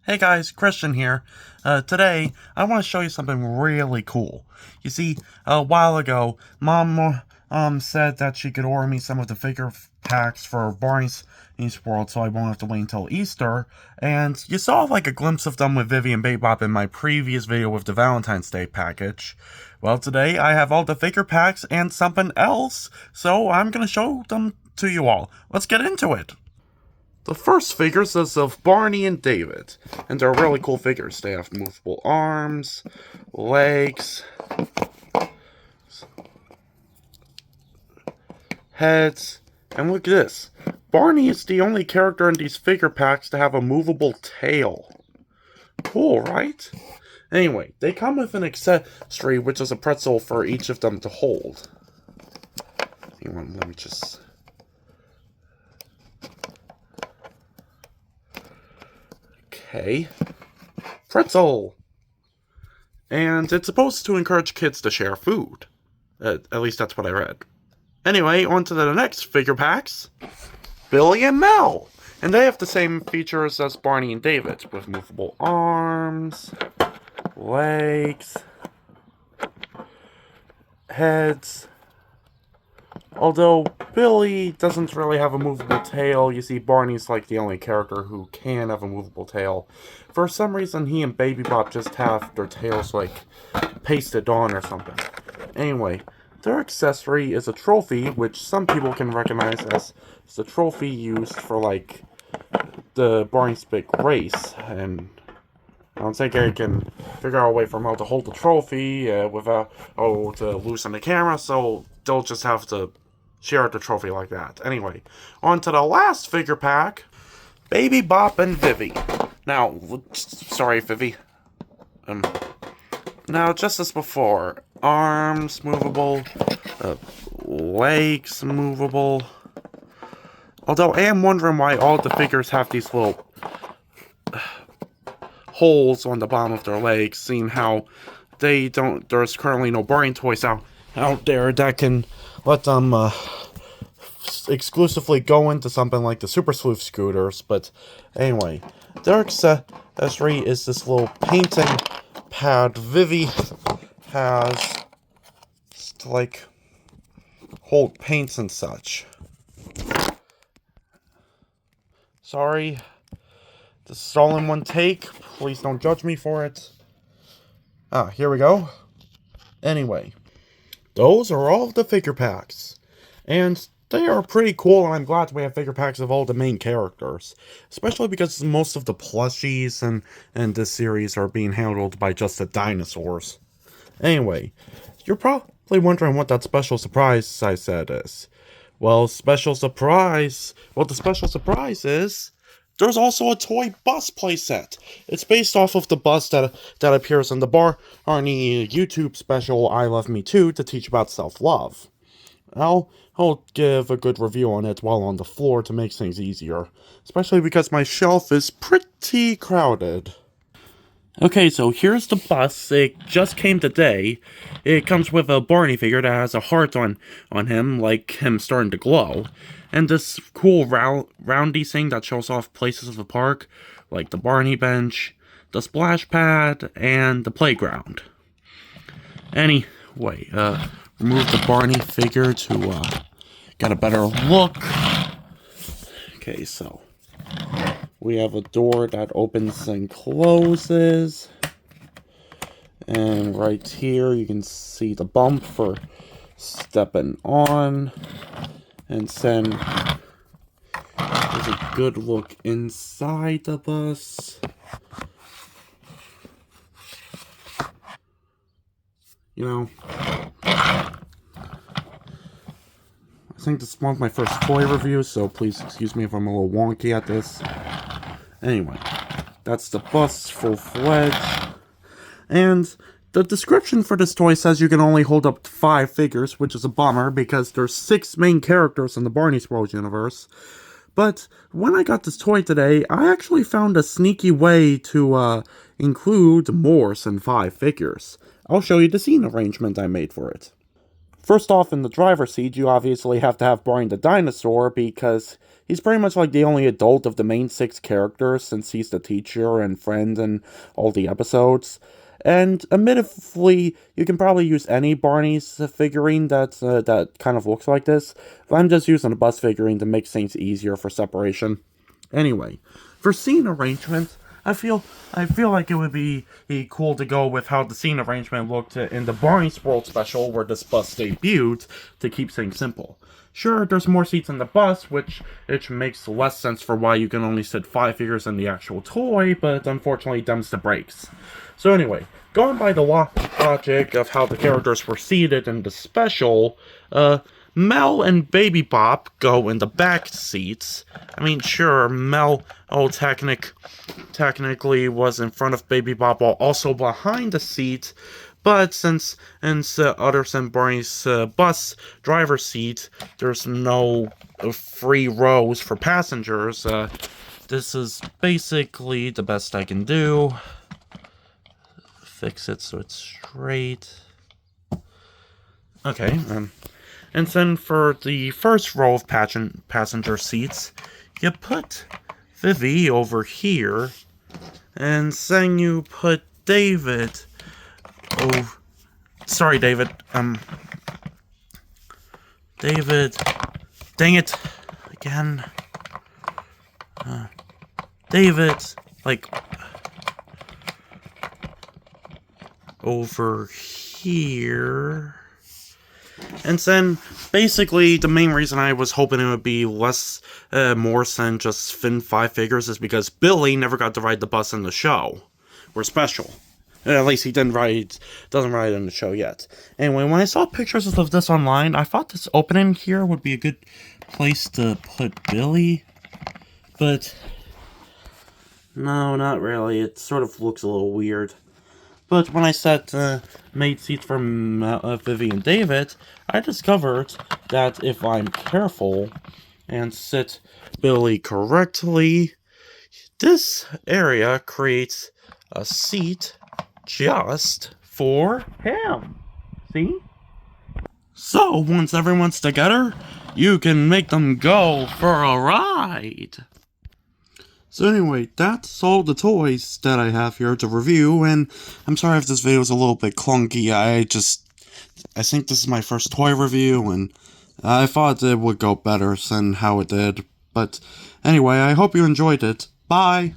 Hey guys, Christian here. Today, I want to show you something really cool. You see, a while ago, Mom said that she could order me some of the figure packs for Barney's World, so I won't have to wait until Easter. And you saw like a glimpse of them with Vivy and Bop in my previous video with the Valentine's Day package. Well, today I have all the figure packs and something else, so I'm gonna show them to you all. Let's get into it. The first figures is of Barney and David, and they're really cool figures. They have movable arms, legs, heads, and look at this. Barney is the only character in these figure packs to have a movable tail. Cool, right? Anyway, they come with an accessory, which is a pretzel for each of them to hold. Hang on, let me just... Okay. Pretzel! And it's supposed to encourage kids to share food. At least that's what I read. Anyway, on to the next figure packs. Billy and Mel! And they have the same features as Barney and David, with movable arms, legs, heads. Although Billy doesn't really have a movable tail, you see Barney's like the only character who can have a movable tail. For some reason, he and Baby Bop just have their tails like pasted on or something. Anyway, their accessory is a trophy, which some people can recognize as the trophy used for like the Barney's big race, and I don't think I can figure out a way for how to hold the trophy without to loosen the camera, so they'll just have to share the trophy like that. Anyway, on to the last figure pack, Baby Bop and Vivy. Now, sorry, Vivy. Now, just as before, arms movable, legs movable. Although I am wondering why all the figures have these little holes on the bottom of their legs, seeing how they don't. There's currently no Barney toys out there that can let them exclusively go into something like the Super Sleuth scooters. But anyway, their accessory is this little painting pad Vivy has to like hold paints and such. Sorry, this is all in one take. Please don't judge me for it. Here we go. Anyway, those are all of the figure packs. And they are pretty cool, and I'm glad we have figure packs of all the main characters. Especially because most of the plushies in this series are being handled by just the dinosaurs. Anyway, you're probably wondering what that special surprise I said is. Well, special surprise. Well, the special surprise is there's also a toy bus playset. It's based off of the bus that appears in the Barney YouTube special I Love Me Too to teach about self-love. I'll give a good review on it while on the floor to make things easier, especially because my shelf is pretty crowded. Okay, so here's the bus. It just came today. It comes with a Barney figure that has a heart on him, like him starting to glow. And this cool roundy thing that shows off places of the park, like the Barney bench, the splash pad, and the playground. Anyway, remove the Barney figure to get a better look. Okay, so we have a door that opens and closes. And right here you can see the bump for stepping on. And then there's a good look inside the bus. You know, I think this was my first toy review, so please excuse me if I'm a little wonky at this. Anyway, that's the bus full-fledged. And the description for this toy says you can only hold up to 5 figures, which is a bummer because there's 6 main characters in the Barney's World universe. But when I got this toy today, I actually found a sneaky way to include more than 5 figures. I'll show you the scene arrangement I made for it. First off, in the driver's seat, you obviously have to have Barney the dinosaur, because he's pretty much like the only adult of the main 6 characters, since he's the teacher and friend in all the episodes. And admittedly, you can probably use any Barney's figurine that kind of looks like this, but I'm just using a bus figurine to make things easier for separation. Anyway, for scene arrangement, I feel like it would be cool to go with how the scene arrangement looked in the Barney's World special where this bus debuted, to keep things simple. Sure, there's more seats in the bus, which makes less sense for why you can only sit 5 figures in the actual toy, but unfortunately them's the breaks. So anyway, going by the logic of how the characters were seated in the special, Mel and Baby Bop go in the back seats. I mean, sure, Mel, technically was in front of Baby Bop while also behind the seat, but since others in Barney's bus driver's seat, there's no free rows for passengers. This is basically the best I can do. Fix it so it's straight. Okay, and then for the first row of passenger seats, you put Vivy over here, and then you put David. Oh, sorry, David. David. Dang it. Again. David. Like, over here. And then, basically, the main reason I was hoping it would be more than just Finn 5 figures is because Billy never got to ride the bus in the show. We're special. At least he doesn't ride in the show yet. Anyway, when I saw pictures of this online, I thought this opening here would be a good place to put Billy. But, no, not really. It sort of looks a little weird. But when I made seats for Vivy and David, I discovered that if I'm careful and sit Billy correctly, this area creates a seat just for him. See? So, once everyone's together, you can make them go for a ride. So anyway, that's all the toys that I have here to review, and I'm sorry if this video is a little bit clunky. I think this is my first toy review, and I thought it would go better than how it did. But anyway, I hope you enjoyed it. Bye!